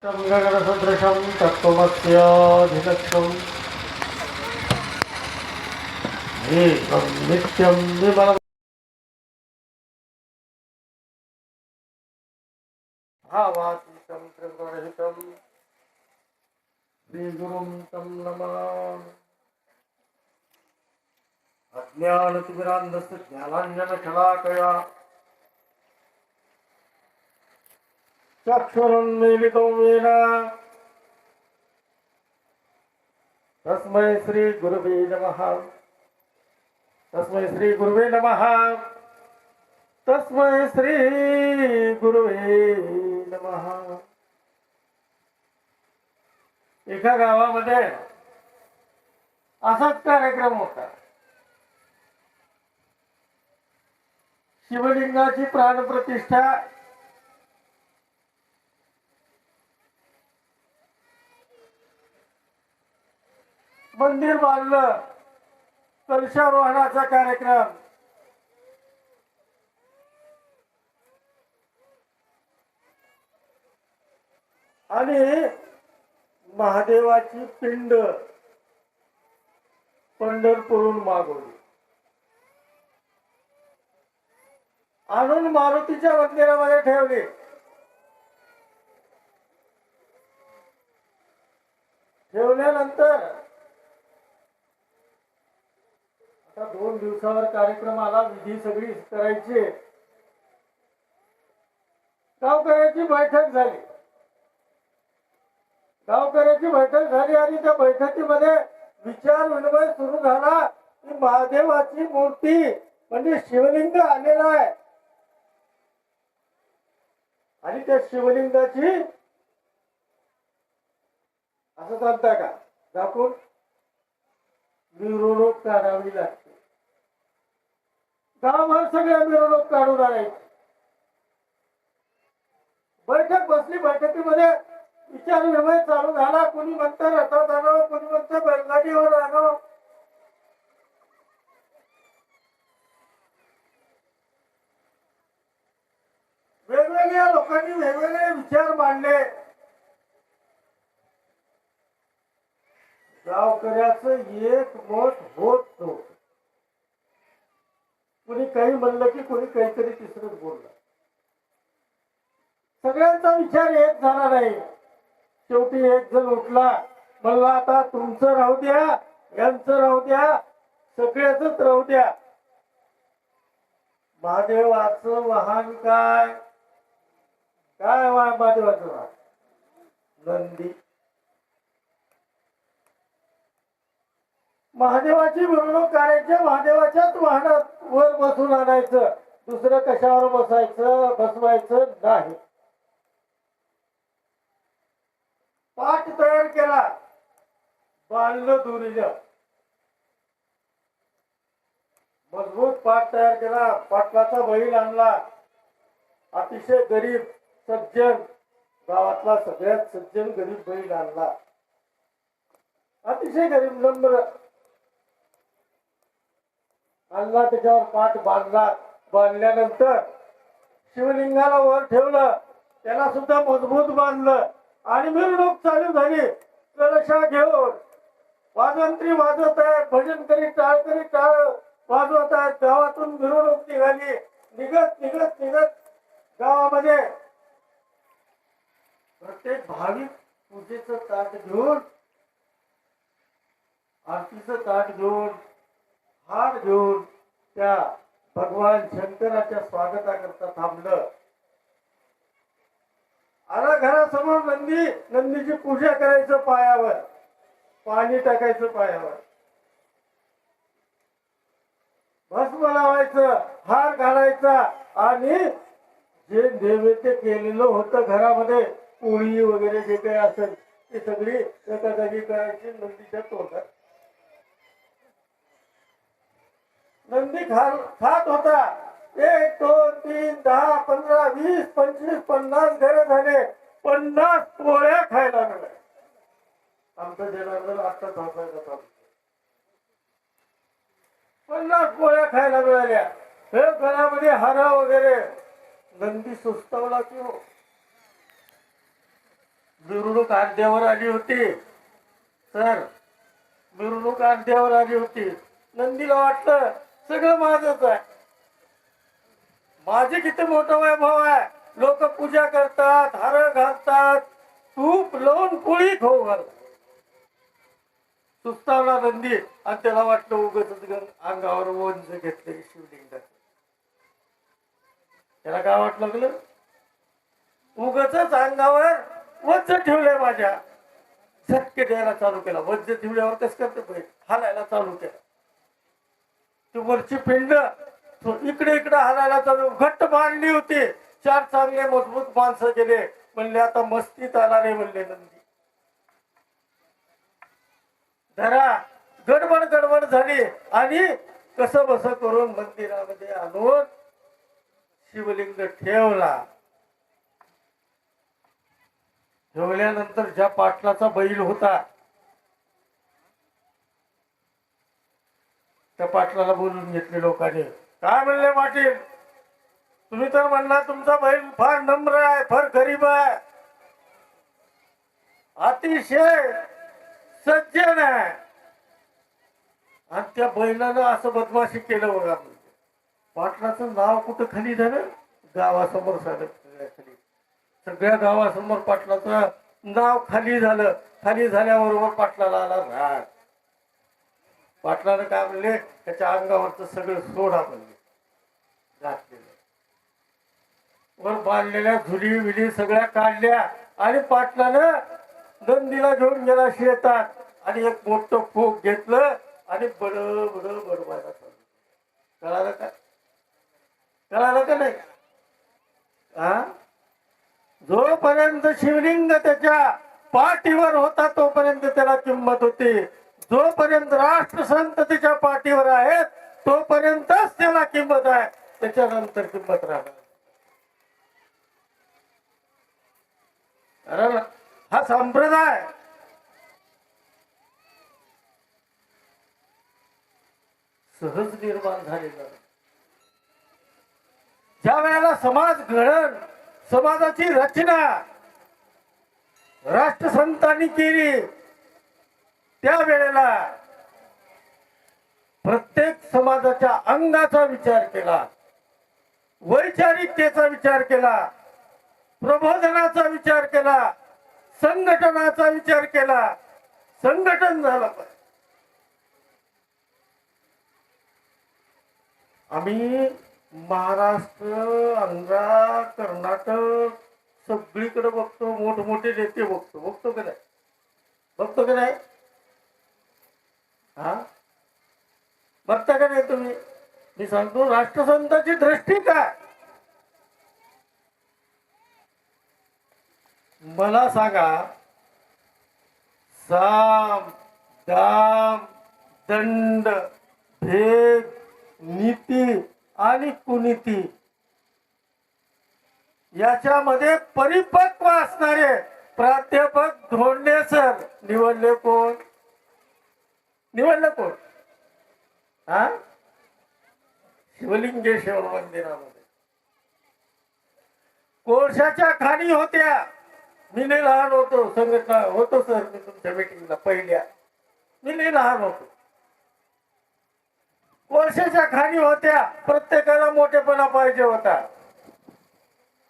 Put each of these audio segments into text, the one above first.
गगनसदृशं तत्त्वमस्याधिलक्ष्यम् एकं नित्यं विमलं भावातीतं त्रिगुणरहितं श्रीगुरुं तं नमामि। अज्ञानतिमिरान्धस्य ज्ञानाञ्जनशलाकया चक्षुरुन्मीलितं येन तस्मै श्रीगुरुवे नमः। तस्मै श्रीगुरुवे नमः। तस्मै श्रीगुरुवे नमः। एका गावामध्ये असाच कार्यक्रम होता। शिवलिंगाची प्राणप्रतिष्ठा मंदिर बांधलं, कलशारोहणाचा कार्यक्रम, आणि महादेवाची पिंड पंढरपूरहून मागवली आणून मारुतीच्या मंदिरामध्ये ठेवली। ठेवल्यानंतर आता 2 दिवसावर कार्यक्रम आला, विधी सगळी करायची, गावकऱ्याची बैठक झाली। गावकऱ्याची बैठक झाली आणि त्या बैठकीमध्ये विचार विनिमय सुरू झाला की महादेवाची मूर्ती म्हणजे शिवलिंग आलेला आहे आणि त्या शिवलिंगाची असं चालतं का दाखवून मिरवणूक काढावी लागते। गावभर सगळ्या मिरवणूक काढून आणायची। बैठक बसली, बैठकीमध्ये विचार विनिमय चालू झाला। कोणी म्हणतं रथात आणावं, कोणी म्हणतं बैलगाडीवर आणावं। वेगवेगळ्या लोकांनी वेगवेगळे विचार मांडले। गावकऱ्याचं एक मत होत नव्हतं। कोणी काही म्हणलं की कोणी काहीतरी तिसरंच बोललं। सगळ्यांचा विचार एक झाला नाही। शेवटी एक जण उठला, म्हणला आता तुमचं राहू द्या, यांचं राहू द्या, सगळ्याच राहू द्या। महादेवाचं वाहन काय? काय महादेवाचं वाहन? नंदी। महादेवाची मिरवणूक काढायची, महादेवाच्याच वाहनात वर बसून आणायचं, दुसरं कशावर बसवायचं नाही। पाट तयार केला, बांधलं दोरीनं, मजबूत पाट तयार केला। पाटलाचा बैल आणला, अतिशय गरीब सज्जन, गावातला सगळ्यात सज्जन गरीब बैल आणला, अतिशय गरीब नम्र आणला। त्याच्यावर पाट बांधला। बांधल्यानंतर शिवलिंगाला वर ठेवलं, त्याला सुद्धा मजबूत बांधलं आणि मिरवणूक चालू झाली। कलशा घेऊन वाजंत्री वाजवत आहेत, भजन करीत टाळ वाजवत आहेत। गावातून मिरवणूक निघाली। निघत निघत निघत गावामध्ये प्रत्येक भाविक पूजेचं ताट घेऊन, आरतीचं ताट घेऊन, हार घेऊन त्या भगवान शंकराच्या स्वागताकरता थांबलं। आला घरासमोर नंदीची पूजा करायचं, पायावर पाणी टाकायचं, पायावर भस्म लावायचं, हार घालायचा आणि जे नैवेद्य केलेलं होतं घरामध्ये, पोळी वगैरे जे काही असेल ते सगळी एका जागी करायची नंदीच्या तोंडात। नंदी खात होता। 1 2 3 10 15 20 25 50 घरे झाले, 50 पोळ्या खायला मिळाल्या। आमचं जनावर आता थांबायला थांबलं, 50 पोळ्या खायला मिळाल्या। हे घरामध्ये हार वगैरे नंदी सुस्तावला की हो. मिरवणूक अर्ध्यावर आली होती सर, मिरवणूक अर्ध्यावर आली होती. नंदीला वाटलं सगळं माझच आहे, माझे किती मोठं वैभव आहे, लोक पूजा करतात, हार घालतात, तूप लावून पोळी खाऊ घालतात. सुस्तावला नंदी आणि त्याला वाटलं उगाच अंगावर वंज घेतले शिवलिंगाचं. त्याला काय वाटलं लागलं, उगाच अंगावर वज्ज ठेवलंय माझ्या. झटके द्यायला चालू केला. वज्ज ठेवल्यावर कसं करते, हालायला चालू केला. ती वरची पिंड इकडे इकडे हालायला चालू, घट्ट बांधली होती. 4 चांगले मजबूत माणसं गेले. म्हणले आता मस्तीत आला रे म्हणले नंदी. जरा गडबड गडबड झाली आणि कसं बस करून मंदिरामध्ये आणून शिवलिंग ठेवला. ठेवल्यानंतर ज्या पाटलाचा बैल होता त्या पाटलाला बोलून घेतले लोकांनी. काय म्हणले पाटील, तुम्ही तर म्हणला तुमचा बैल फार नम्र आहे, फार गरीब आहे, अतिशय सज्जन आहे, आणि त्या बैलानं असं बदमाशी केलं बघा. पाटलाचं नाव कुठं खाली झालं, गावासमोर झालं. सगळ्या गावासमोर पाटलाचं नाव खाली झालं. खाली झाल्याबरोबर पाटलाला आला राग. पाटलानं काय म्हणले, त्याच्या अंगावरचं सगळं सोडा म्हणले. घातलेलं वर बांधलेल्या झुली विली सगळ्या काढल्या आणि पाटलानं नंदीला घेऊन गेला शेतात आणि एक मोठं फोक घेतलं आणि बड बड बडवायला चालू. कळालं का, कळालं का नाही? हा, जोपर्यंत शिवलिंग त्याच्या पाठीवर होता तोपर्यंत त्याला किंमत होती. जोपर्यंत राष्ट्रसंत त्याच्या पाठीवर आहेत तोपर्यंतच त्याला किंमत आहे, त्याच्यानंतर किंमत राहणार. कारण हा संप्रदाय सहज निर्माण झालेला. ज्या वेळेला समाज घडण, समाजाची रचना राष्ट्रसंतांनी केली, त्यावेळेला प्रत्येक समाजाच्या अंगाचा विचार केला, वैचारिकतेचा विचार केला, प्रबोधनाचा विचार केला, संघटनाचा विचार केला. संघटन झालं पाहिजे. आम्ही महाराष्ट्र, आंध्र, कर्नाटक सगळीकडे बघतो, मोठमोठे नेते बघतो का नाही, बघतो का नाही? हा, बघता का नाही तुम्ही? मी सांगतो राष्ट्रसंताची दृष्टी काय. मला सांगा, साम दाम दंड भेद नीती आणि कुनीती याच्यामध्ये परिपक्व असणारे प्राध्यापक धोंडे सर निवडले कोण? निवडलं कोण? हा, शिवलिंगेश्वर मंदिरामध्ये कोळशाच्या खाणी होत्या. मी लई लहान होतो, संघटना होतो सर, मी तुमच्या मीटिंगला पहिल्या, मी लई लहान होतो. कोळशाच्या खाणी होत्या, प्रत्येकाला मोठेपणा पाहिजे होता,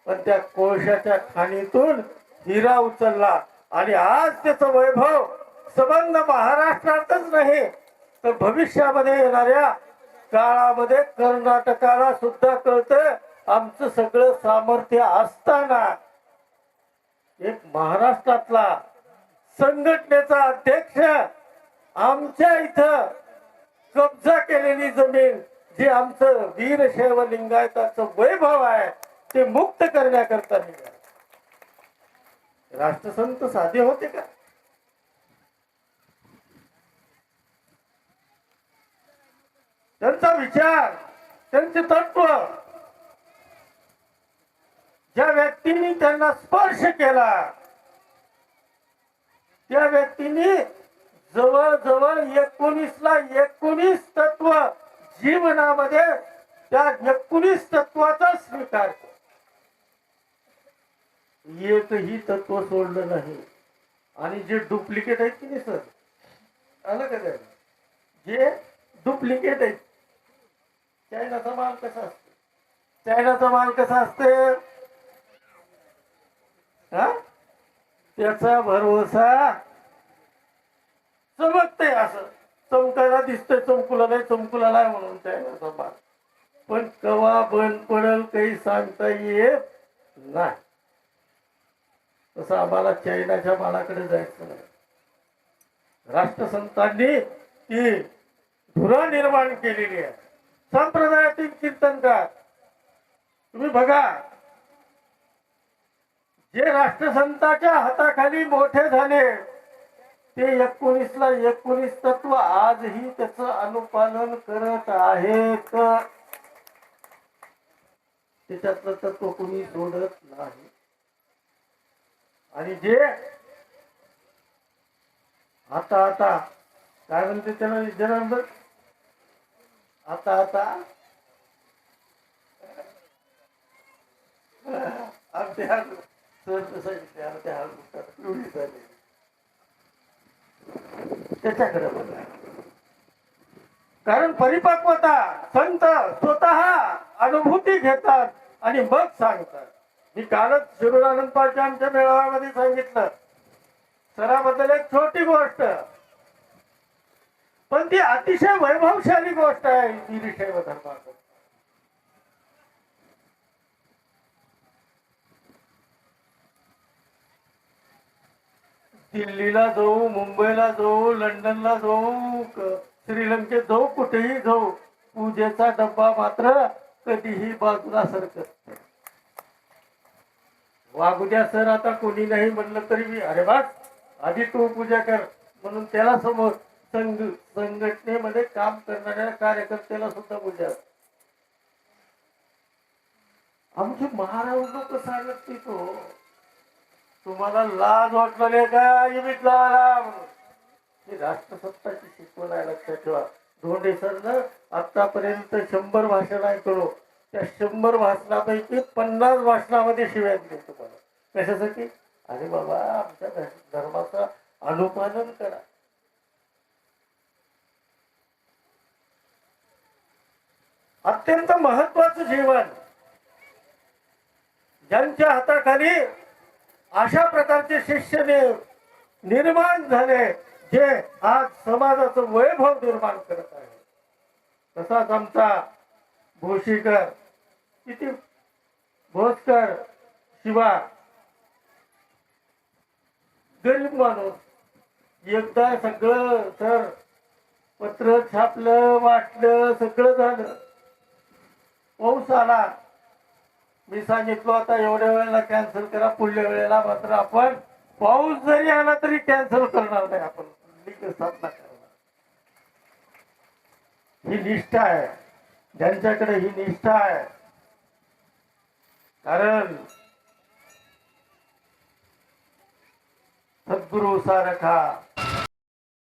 पण त्या कोळशाच्या खाणीतून हिरा उचलला आणि आज त्याचं वैभव संबंध महाराष्ट्रातच नाही तर भविष्यामध्ये येणाऱ्या काळामध्ये कर्नाटकाला सुद्धा कळतं. आमचं सगळं सामर्थ्य असताना एक महाराष्ट्रातला संघटनेचा अध्यक्ष आमच्या इथं कब्जा केलेली जमीन, जे आमचं वीरशैव लिंगायताचं वैभव आहे, ते मुक्त करण्याकरता निघाले. राष्ट्रसंत साधे होते का? त्यांचा विचार, त्यांचे तत्व, ज्या व्यक्तीने त्यांना स्पर्श केला त्या व्यक्तीने जवळजवळ 19ला 19 तत्व जीवनामध्ये त्या 19 तत्वाचा स्वीकार केला. एकही तत्व सोडलं नाही. आणि जे डुप्लिकेट आहेत की नाही सर, आलं का काय, जे डुप्लिकेट आहेत, चायनाचा माल कसा असतो, चायनाचा माल कसा असते, हा, त्याचा भरोसा चमकते, असं चमकायला दिसतंय, चमकुला नाही, चमकुला नाही म्हणून चायनाचा माल, पण कवा बंद पडेल काही सांगता येत नाही. तसं आम्हाला चायनाच्या मालाकडे जायचं नाही. राष्ट्रसंतांनी ती धुरा निर्माण केलेली आहे. संप्रदायातील चिंतनकार तुम्ही बघा, जे राष्ट्रसंतांच्या हाताखाली मोठे झाले ते 19ला 19 तत्व आजही त्याचं अनुपालन करत आहेत. त्याच्यातलं तत्व कोणी सोडत नाही. आणि जे आता काय म्हणते त्याला विद्यानंतर, आता त्याच्याकडे बघा. कारण परिपक्वता संत स्वतः अनुभूती घेतात आणि मग सांगतात. मी कालच शिरूरानंद पालच्या आमच्या मेळाव्यामध्ये सांगितलं, सराबद्दल एक छोटी गोष्ट, पण ती अतिशय वैभवशाली गोष्ट आहे वीरशैव धर्मात. दिल्लीला जाऊ, मुंबईला जाऊ, लंडनला जाऊ, श्रीलंकेत जाऊ, कुठेही जाऊ, पूजेचा डब्बा मात्र कधीही बाजूला सरकत. वागुद्या सर आता कोणी नाही म्हणलं तरी मी, अरे बस आधी तू पूजा कर म्हणून त्याला समोर संघटनेमध्ये काम करणाऱ्या कार्यकर्त्याला सुद्धा पूजा. आमचे महाराज लोक सांगत की तो तुम्हाला लाज वाटले का ही राष्ट्रसत्ताची शिकवण आहे, लक्षात ठेवा. धोंडे सरनं आतापर्यंत 100 भाषण ऐकलो, त्या 100 भाषणापैकी 50 भाषणामध्ये शिव्या दिल्या तुम्हाला. कशासाठी? अरे बाबा आमच्या धर्माचं अनुपालन करा. अत्यंत महत्वाचं जीवन ज्यांच्या हाताखाली अशा प्रकारचे शिष्य निर्माण झाले, जे आज समाजाचं वैभव निर्माण करत आहे. तसाच आमचा भोशीकर, किती भोसकर शिवा, गरीब माणूस, एकदा सगळं सर पत्र छापलं, वाटलं, सगळं झालं. पाऊस आला, मी सांगितलं आता एवढ्या वेळेला कॅन्सल करा, पुढल्या वेळेला मात्र आपण पाऊस जरी आला तरी कॅन्सल करणार नाही, आपण साधना करणार. ही निष्ठा आहे, ज्यांच्याकडे ही निष्ठा आहे. कारण सद्गुरु सारखा